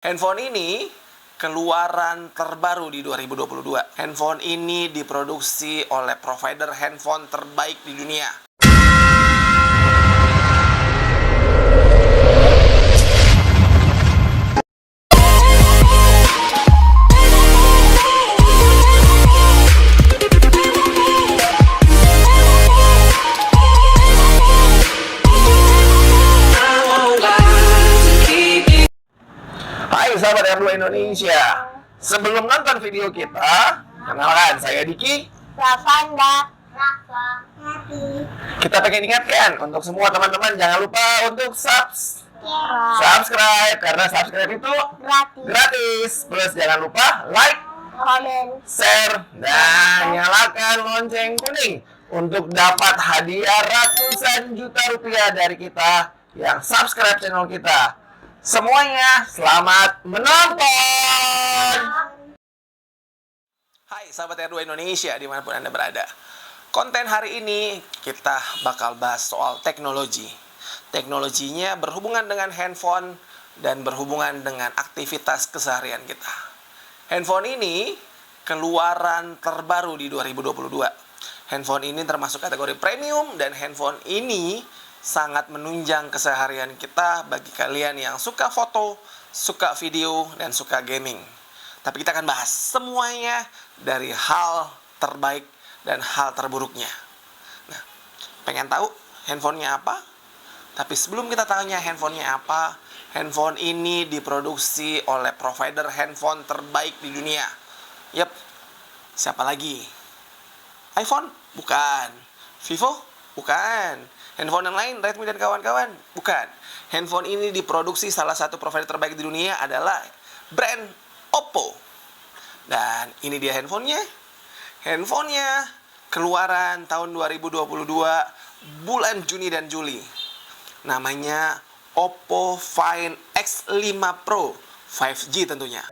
Handphone ini keluaran terbaru di 2022. Handphone ini diproduksi oleh provider handphone terbaik di dunia. Hai sahabat R2 Indonesia. Sebelum nonton video kita, kenalkan saya Diki, Lavanda, Rafa, Nati, kita pengen ingatkan untuk semua teman-teman jangan lupa untuk subscribe karena subscribe itu gratis. Plus jangan lupa like, komen, share, dan nyalakan lonceng kuning untuk dapat hadiah ratusan juta rupiah dari kita yang subscribe channel kita. Semuanya selamat menonton. Hai sahabat R2 Indonesia dimanapun Anda berada. Konten hari ini kita bakal bahas soal teknologi. Teknologinya berhubungan dengan handphone dan berhubungan dengan aktivitas keseharian kita. Handphone ini keluaran terbaru di 2022. Handphone ini termasuk kategori premium dan handphone ini sangat menunjang keseharian kita bagi kalian yang suka foto, suka video, dan suka gaming. Tapi kita akan bahas semuanya dari hal terbaik dan hal terburuknya. Nah, pengen tahu handphonenya apa? Tapi sebelum kita tanya handphonenya apa, handphone ini diproduksi oleh provider handphone terbaik di dunia. Yap, siapa lagi? iPhone? Bukan. Vivo? Bukan. Handphone yang lain, Redmi dan kawan-kawan? Bukan. Handphone ini diproduksi salah satu provider terbaik di dunia adalah brand Oppo. Dan ini dia handphonenya. Handphonenya keluaran tahun 2022 bulan Juni dan Juli. Namanya Oppo Find X5 Pro 5G tentunya.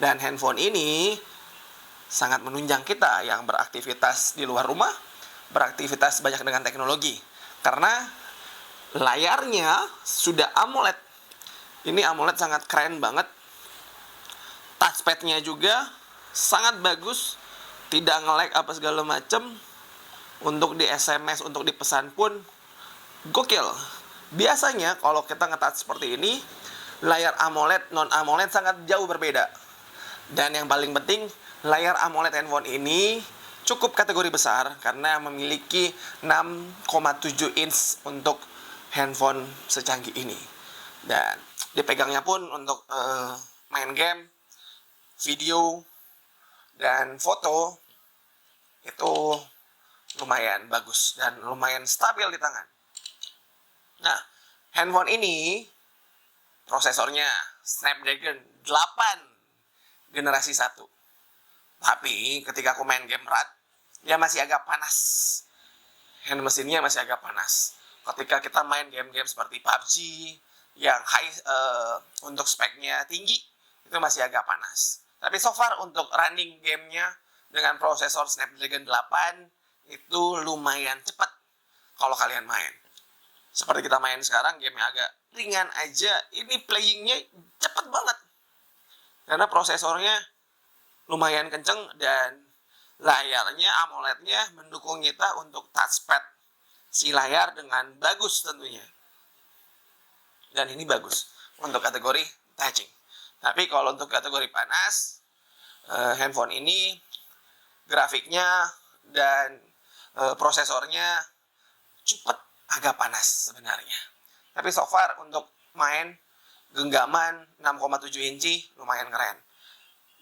Dan handphone ini sangat menunjang kita yang beraktivitas di luar rumah, beraktivitas banyak dengan teknologi. Karena layarnya sudah AMOLED. Ini AMOLED sangat keren banget. Touchpad-nya juga sangat bagus, tidak nge-lag apa segala macem. Untuk di SMS, untuk dipesan pun gokil. Biasanya kalau kita nge-touch seperti ini, layar AMOLED, non-AMOLED sangat jauh berbeda. Dan yang paling penting, layar AMOLED handphone ini cukup kategori besar karena memiliki 6,7 inch untuk handphone secanggih ini. Dan dipegangnya pun untuk main game, video, dan foto itu lumayan bagus dan lumayan stabil di tangan. Nah, handphone ini prosesornya Snapdragon 8 generasi 1. Tapi ketika aku main game berat, dia masih agak panas. Hand mesinnya masih agak panas. Ketika kita main game-game seperti PUBG yang untuk speknya tinggi, itu masih agak panas. Tapi so far untuk running gamenya dengan prosesor Snapdragon 8 itu lumayan cepat kalau kalian main. Seperti kita main sekarang, game yang agak ringan aja, ini playingnya cepat banget. Karena prosesornya lumayan kenceng dan layarnya AMOLED-nya mendukung kita untuk touchpad si layar dengan bagus tentunya. Dan ini bagus untuk kategori touching. Tapi kalau untuk kategori panas, handphone ini grafiknya dan prosesornya cepat agak panas sebenarnya. Tapi so far untuk main genggaman 6,7 inci lumayan keren.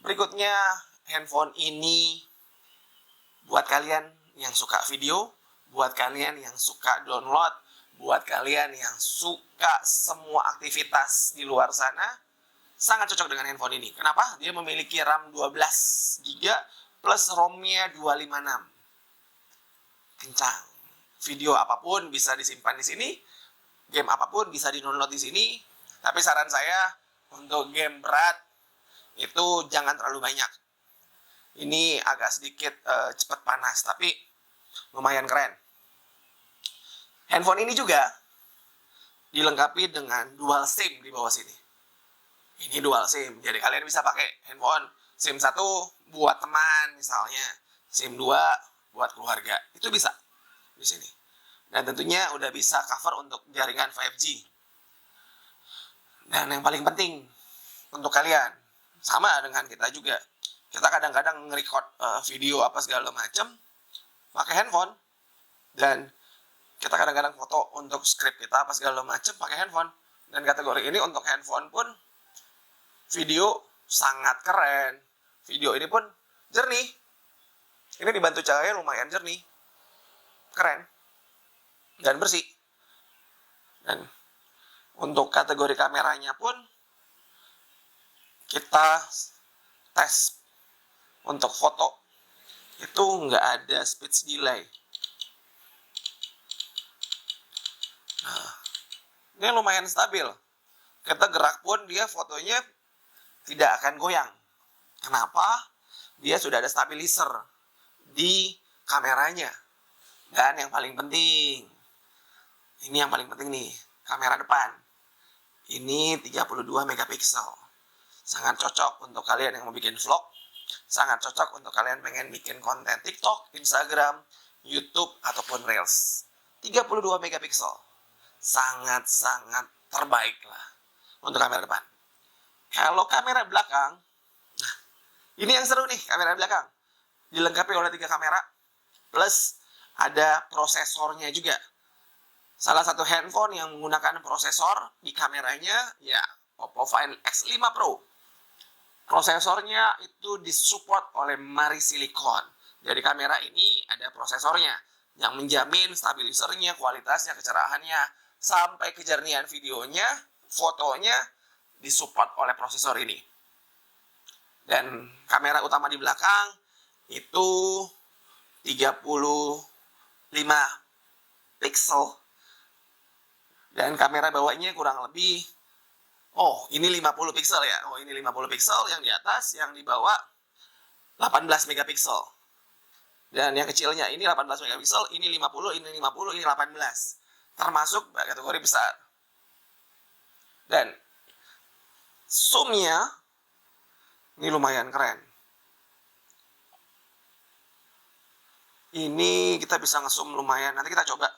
Berikutnya handphone ini buat kalian yang suka video, buat kalian yang suka download, buat kalian yang suka semua aktivitas di luar sana, sangat cocok dengan handphone ini. Kenapa? Dia memiliki RAM 12GB plus ROM-nya 256. Kencang. Video apapun bisa disimpan di sini, game apapun bisa di-download di sini. Tapi saran saya untuk game berat itu jangan terlalu banyak. Ini agak sedikit cepat panas, tapi lumayan keren. Handphone ini juga dilengkapi dengan dual SIM di bawah sini. Ini dual SIM, jadi kalian bisa pakai handphone SIM 1 buat teman misalnya, SIM 2 buat keluarga. Itu bisa di sini. Dan tentunya udah bisa cover untuk jaringan 5G. Dan yang paling penting untuk kalian, sama dengan kita juga, kita kadang-kadang nge-record video apa segala macam pakai handphone, dan kita kadang-kadang foto untuk script kita apa segala macam pakai handphone. Dan kategori ini untuk handphone pun video sangat keren. Video ini pun jernih. Ini dibantu cahaya lumayan jernih, keren, dan bersih. Dan untuk kategori kameranya pun kita tes untuk foto itu nggak ada speech delay. Nah, ini lumayan stabil. Kita gerak pun dia fotonya tidak akan goyang. Kenapa? Dia sudah ada stabilizer di kameranya. Dan yang paling penting, ini yang paling penting nih, kamera depan. Ini 32 megapiksel. Sangat cocok untuk kalian yang mau bikin vlog. Sangat cocok untuk kalian pengen bikin konten TikTok, Instagram, YouTube, ataupun Reels. 32 megapiksel. Sangat-sangat terbaik lah untuk kamera depan. Kalau kamera belakang, nah, ini yang seru nih, kamera belakang. Dilengkapi oleh 3 kamera, plus ada prosesornya juga. Salah satu handphone yang menggunakan prosesor di kameranya, ya Oppo Find X5 Pro. Prosesornya itu disupport oleh Mari Silicon. Dari kamera ini ada prosesornya yang menjamin stabilizernya, kualitasnya, kecerahannya, sampai kejernihan videonya, fotonya disupport oleh prosesor ini. Dan kamera utama di belakang itu 35 pixel. Dan kamera bawahnya kurang lebih, ini 50 pixel ya. Ini 50 pixel yang di atas, yang di bawah 18 megapiksel. Dan yang kecilnya ini 18 megapiksel, ini 50, ini 50, ini 18. Termasuk kategori besar. Dan zoom-nya ini lumayan keren. Ini kita bisa nge-zoom lumayan. Nanti kita coba.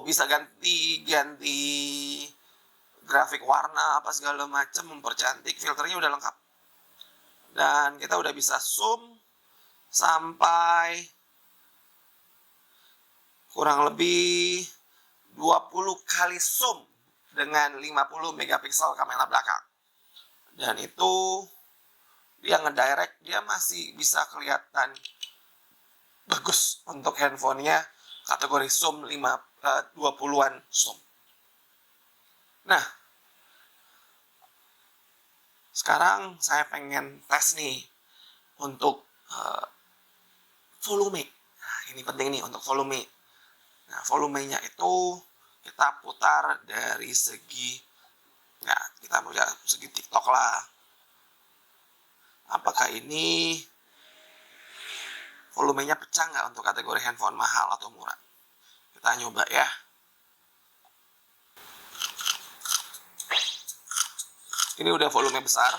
Bisa ganti grafik warna apa segala macam, mempercantik, filternya udah lengkap. Dan kita udah bisa zoom sampai kurang lebih 20 kali zoom dengan 50 megapiksel kamera belakang. Dan itu dia ngedirect, dia masih bisa kelihatan bagus untuk handphonenya kategori zoom 20-an zoom. Nah, sekarang saya pengen tes nih untuk volume. Nah, ini penting nih untuk volume. Nah, volumenya itu kita putar dari segi, kita putar segi TikTok lah. Apakah ini volumenya pecah nggak untuk kategori handphone mahal atau murah? Kita nyoba ya. Ini udah volume besar.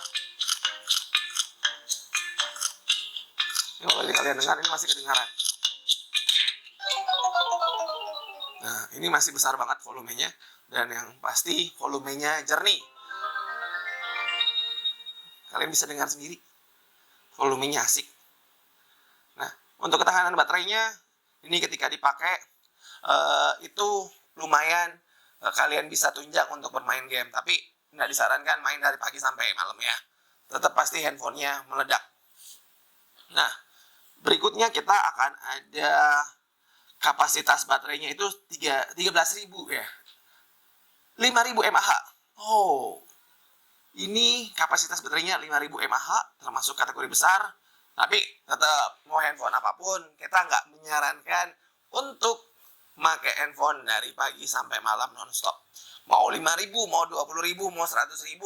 Kalau kalian dengar, ini masih kedengaran. Nah, ini masih besar banget volumenya. Dan yang pasti volumenya jernih. Kalian bisa dengar sendiri. Volumenya asik. Nah, untuk ketahanan baterainya, ini ketika dipakai, itu lumayan kalian bisa tunjang untuk bermain game. Tapi nggak disarankan main dari pagi sampai malam ya. Tetap pasti handphonenya meledak. Nah, berikutnya kita akan ada kapasitas baterainya itu 13.000 ya. 5.000 mAh. Ini kapasitas baterainya 5.000 mAh, termasuk kategori besar. Tapi tetap mau handphone apapun, kita nggak menyarankan untuk pakai handphone dari pagi sampai malam nonstop. Mau 5.000, mau 20.000, mau 100.000,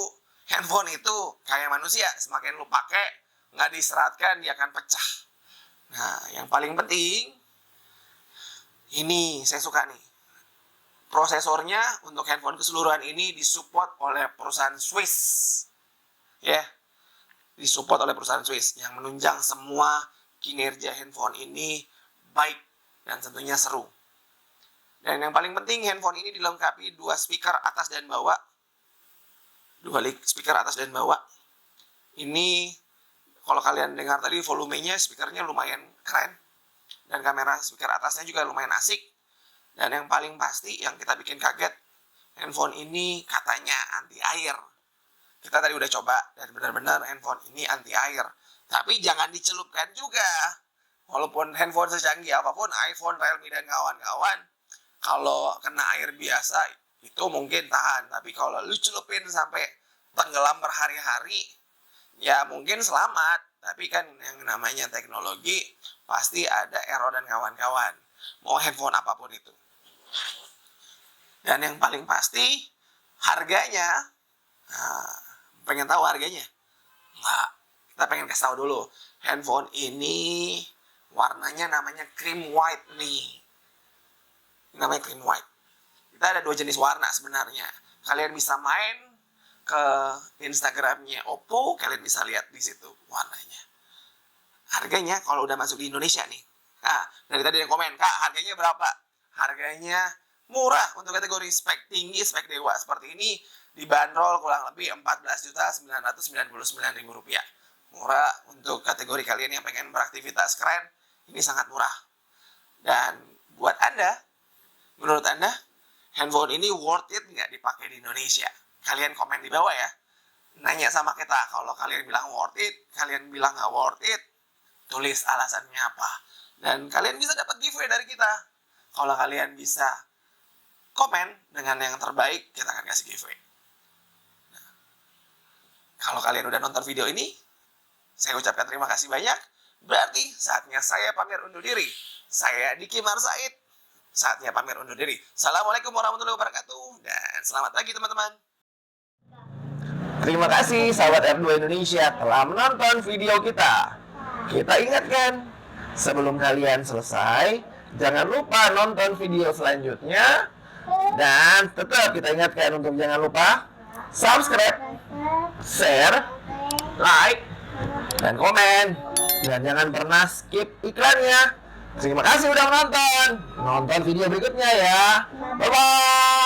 handphone itu kayak manusia, semakin lu pakai, nggak diseratkan dia akan pecah. Nah, yang paling penting, ini saya suka nih. Prosesornya untuk handphone keseluruhan ini disupport oleh perusahaan Swiss. Ya, disupport oleh perusahaan Swiss yang menunjang semua kinerja handphone ini baik dan tentunya seru. Dan yang paling penting, handphone ini dilengkapi 2 speaker atas dan bawah. 2 speaker atas dan bawah. Ini kalau kalian dengar tadi volumenya, speakernya lumayan keren. Dan kamera speaker atasnya juga lumayan asik. Dan yang paling pasti, yang kita bikin kaget, handphone ini katanya anti air. Kita tadi udah coba, dan benar-benar handphone ini anti air. Tapi jangan dicelupkan juga. Walaupun handphone secanggih apapun, iPhone, Realme, dan kawan-kawan, kalau kena air biasa, itu mungkin tahan. Tapi kalau lu celupin sampai tenggelam berhari-hari, ya mungkin selamat. Tapi kan yang namanya teknologi, pasti ada error dan kawan-kawan. Mau handphone apapun itu. Dan yang paling pasti, harganya. Nah, pengen tahu harganya? Nah, kita pengen kasih tahu dulu. Handphone ini warnanya namanya cream white nih. Namanya cream white. Kita ada 2 jenis warna sebenarnya. Kalian bisa main ke Instagramnya Oppo, kalian bisa lihat di situ warnanya. Harganya kalau udah masuk di Indonesia nih. Nah, dari tadi yang komen, Kak, harganya berapa? Harganya murah untuk kategori spek tinggi, spek dewa seperti ini, dibanderol kurang lebih Rp14.999.000. Murah untuk kategori kalian yang pengen beraktivitas keren, ini sangat murah. Dan buat Anda, menurut Anda, handphone ini worth it nggak dipakai di Indonesia? Kalian komen di bawah ya. Nanya sama kita, kalau kalian bilang worth it, kalian bilang nggak worth it, tulis alasannya apa. Dan kalian bisa dapat giveaway dari kita. Kalau kalian bisa komen dengan yang terbaik, kita akan kasih giveaway. Nah, kalau kalian udah nonton video ini, saya ucapkan terima kasih banyak. Berarti saatnya saya pamit undur diri. Saya Diki Marsaid. Saatnya pamit undur diri. Assalamualaikum warahmatullahi wabarakatuh. Dan selamat pagi teman-teman. Terima kasih sahabat R2 Indonesia telah menonton video kita. Kita ingatkan, sebelum kalian selesai, jangan lupa nonton video selanjutnya. Dan tetap kita ingatkan untuk jangan lupa subscribe, share, like, dan komen. Dan jangan pernah skip iklannya. Terima kasih udah menonton. Nonton video berikutnya ya. Bye-bye.